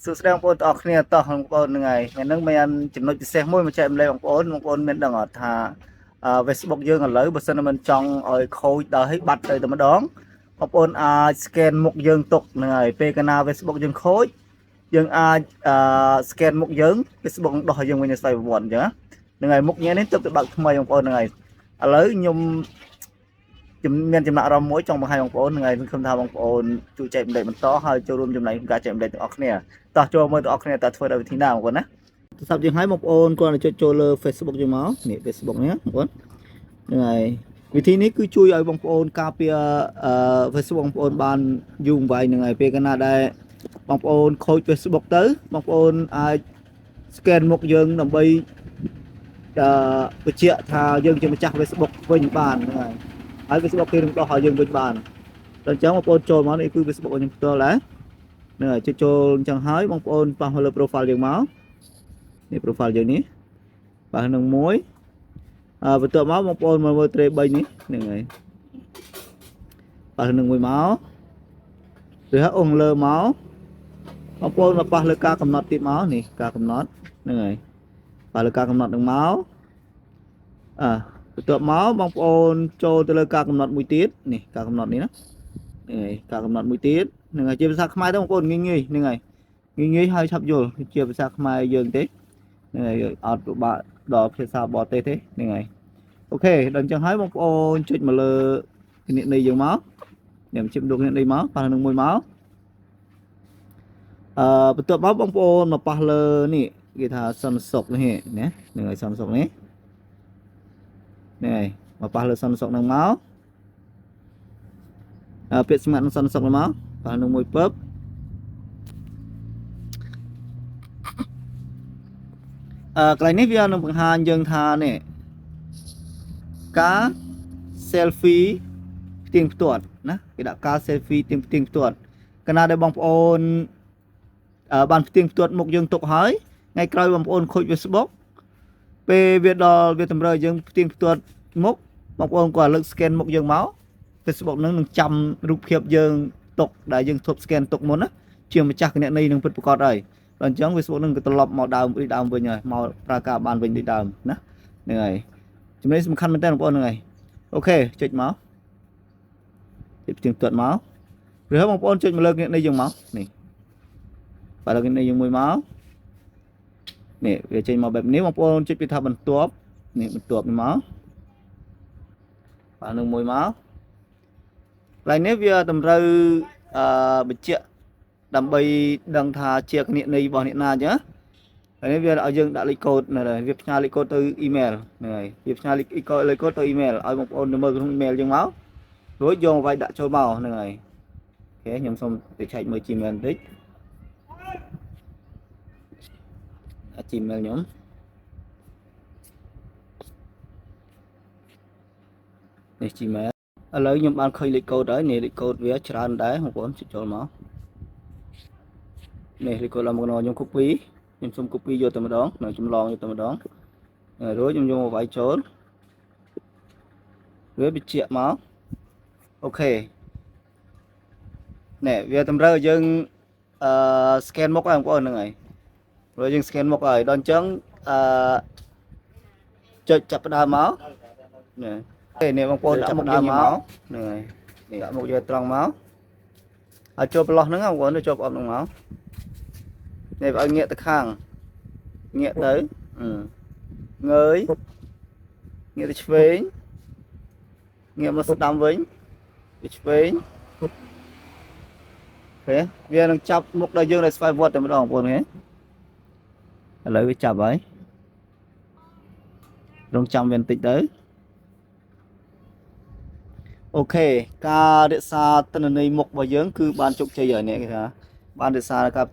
សួស្តីបងប្អូនទាំងអស់គ្នាតោះបងប្អូនហ្នឹងហើយថ្ងៃហ្នឹងមានចំណុចពិសេសមួយមកចែកម្លែកបងប្អូនមានដឹងអត់ថាFacebook យើងឥឡូវបើសិនមិនចង់ឲ្យខូចដល់ឲ្យបាត់ទៅតែម្ដងបងប្អូនអាច scan មុខយើងទុកហ្នឹងហើយពេលកាលណា Facebook យើងខូចយើងអាចscan មុខយើង Facebook នឹងដោះឲ្យយើងវិញនៅស្វ័យប្រវត្តិអញ្ចឹងហ្នឹងហើយមុខញ៉ែនេះទើបតែបើកថ្មីបងប្អូនហ្នឹងហើយឥឡូវខ្ញុំមានចំណាក់អារម្មណ៍មួយចង់បង្ហាញបងប្អូនហ្នឹងហើយខ្ញុំថាបងប្អូនជួយចែកម្លែកបន្តហើយចូលរួមចំណែកក្នុងការចែកម្លែកទាំងអស់គ្នាតោះចូលមើលទាំងអស់គ្នាតើធ្វើដោយវិធីណាបងប្អូនណាទូរស័ព្ទយើងឲ្យបងប្អូនគាត់ចុចចូលលើ Facebook យើងមកនេះ Facebook នេះបងប្អូនហ្នឹងហើយវិធីនេះគឺជួយឲ្យបងប្អូនការពារFacebook បងប្អូនបានយូរអង្វែងហ្នឹងហើយពេលកាលណាដែលបងប្អូនខូច Facebook ទៅបងប្អូនអាច scan មុខយើងដើម្បីបញ្ជាក់ថាយើងជាម្ចាស់ Facebook វិញបានហ្នឹងហើយFacebook គេនឹងដោះឲ្យយើងវិញបានដល់អញ្ចឹងបងប្អូនចូលមកនេះគឺ Facebook របស់ខ្ញុំផ្ទាល់ដែរហ្នឹងហើយចុចចូលអញ្ចឹងហើយបងប្អូនប៉ះមកលើ profile យើងមកនេះ profile យើងនេះប៉ះនឹងមួយបន្ទាប់មកបងប្អូនមកមើល tray 3នេះហ្នឹងហើយប៉ះនឹងមួយមកឬហៅអងលើមកបងប្អូនមកប៉ះលើការកំណត់ទៀតមកនេះការកំណត់ហ្នឹងហើយប៉ះលើការកំណត់នឹងមកបន្ទាប់មកបងប្អូនចូលទៅលើការកំណត់មួយទៀតនេះការកំណត់នេះណាហ្នឹងហើយការកំណត់មួយទៀតហ្នឹងហើយជាភាសាខ្មែរទៅបងប្អូនងាយហ្នឹងហើយងាយហើយឆាប់យល់ជាភាសាខ្មែរយើងទេហ្នឹងហើយអត់ពិបាកដល់ភាសាបរទេសទេហ្នឹងហើយអូខេដល់អញ្ចឹងហើយបងប្អូនចុចមកលើគណនីយើងមកខ្ញុំជិះដូរគណនីមកប៉ះនឹងមួយមកបន្ទាប់មកបងប្អូនមកប៉ះលើនេះគេថាសន្តិសុខនេះណាហ្នឹងហើយសន្តិសុខនេះហ្នឹងហើយមកប៉ះលើសន្តិសុខនឹងមកពាក្យស្ងាត់នឹងសន្តិសុខនឹងមកប៉ះនឹងមួយពឹបកន្លែងនេះវានឹងបង្ហាញយើងថានេះការ selfie ផ្ទៀងផ្ទាត់ណាគេដាក់ការ selfie ផ្ទៀងផ្ទាត់កាលណាដែលបងប្អូនបានផ្ទៀងផ្ទាត់មុខយើងទុកហើយថ្ងៃក្រោយបងប្អូនខូច Facebook ពេលវាដល់វាតម្រូវយើងផ្ទៀងផ្ទាត់មុខបងប្អូនក៏លើក scan មុខយើងមក Facebook នឹងចាំរូបភាពយើងទុកដែលយើងធ្លាប់ scan ទុកមុនណាជាម្ចាស់គណនីនឹងពិតប្រាកដហើយដល់អញ្ចឹង Facebook នឹងក៏ត្រឡប់មកដើមវិញហើយមកប្រើការបានវិញដូចដើមណាហ្នឹងហើយចំណុចសំខាន់មែនតើបងប្អូនហ្នឹងហើយអូខេចុចមកផ្ទៀងផ្ទាត់មកឬបងប្អូនចុចមកលើគណនីយើងមកនេះបើលើគណនីយើងមួយមកនេះវាចេញមកបែបនេះបងប្អូនចុចពីថាបន្ទាប់នេះបន្ទាប់នេះមកបើនឹងមួយមកកន្លែងនេះវាតម្រូវបញ្ជាក់ដើម្បីដឹងថាជាគណនីរបស់អ្នកណាអញ្ចឹងហើយនេះវាឲ្យយើងដាក់លេខកូដនៅđâyវាផ្ញើលេខកូដទៅ email ហ្នឹងហើយវាផ្ញើលេខកូដទៅ email ឲ្យបងប្អូនទៅមើលក្នុង email យើងមករួចយកមកវាយដាក់ចូលមកហ្នឹងហើយអូខេខ្ញុំសូមទៅឆែកមើល Gmail បន្តិចGmail ខ្ញុំនេះ Gmail ឥឡូវខ្ញុំបានឃើញលេខកូដហើយនេះលេខកូដវាច្រើនដែរបងប្អូនចុចចូលមកនេះលេខកូដឡើងមកខ្ញុំ copy ខ្ញុំសូម copy យកតែម្ដងនៅចម្លងយកតែម្ដងរួចខ្ញុំយកមកវាយចូលវាបញ្ជាក់មកអូខេនេះវាតម្រូវឲ្យយើងscan មុខហើយបងប្អូនហ្នឹងហើយរួចយើង scan មុខហើយដល់អញ្ចឹងចុចចាប់ផ្ដើមមកនេះនេះបងប្អូនចាប់ផ្ដើមមកហ្នឹងហើយនេះដាក់មុខយកត្រង់មកឲ្យចូលប្រឡោះហ្នឹងបងប្អូនចូលប្រអប់ហ្នឹងមកនេះឲ្យងាកទៅខាងងាកទៅងើយងាកទៅឆ្វេងងាកមកស្ដាំវិញទៅឆ្វេងអូខេវានឹងចាប់មុខដល់យើងនៅស្វ័យប្រវត្តិតែម្ដងបងប្អូនហ៎ឥឡូវវាចាប់ហើយរងចាំវាបន្តិចទៅអូខេការរក្សាទិន្នន័យមុខរបស់យើងគឺបានជោគជ័យហើយនេះគេថាបានរក្សាការ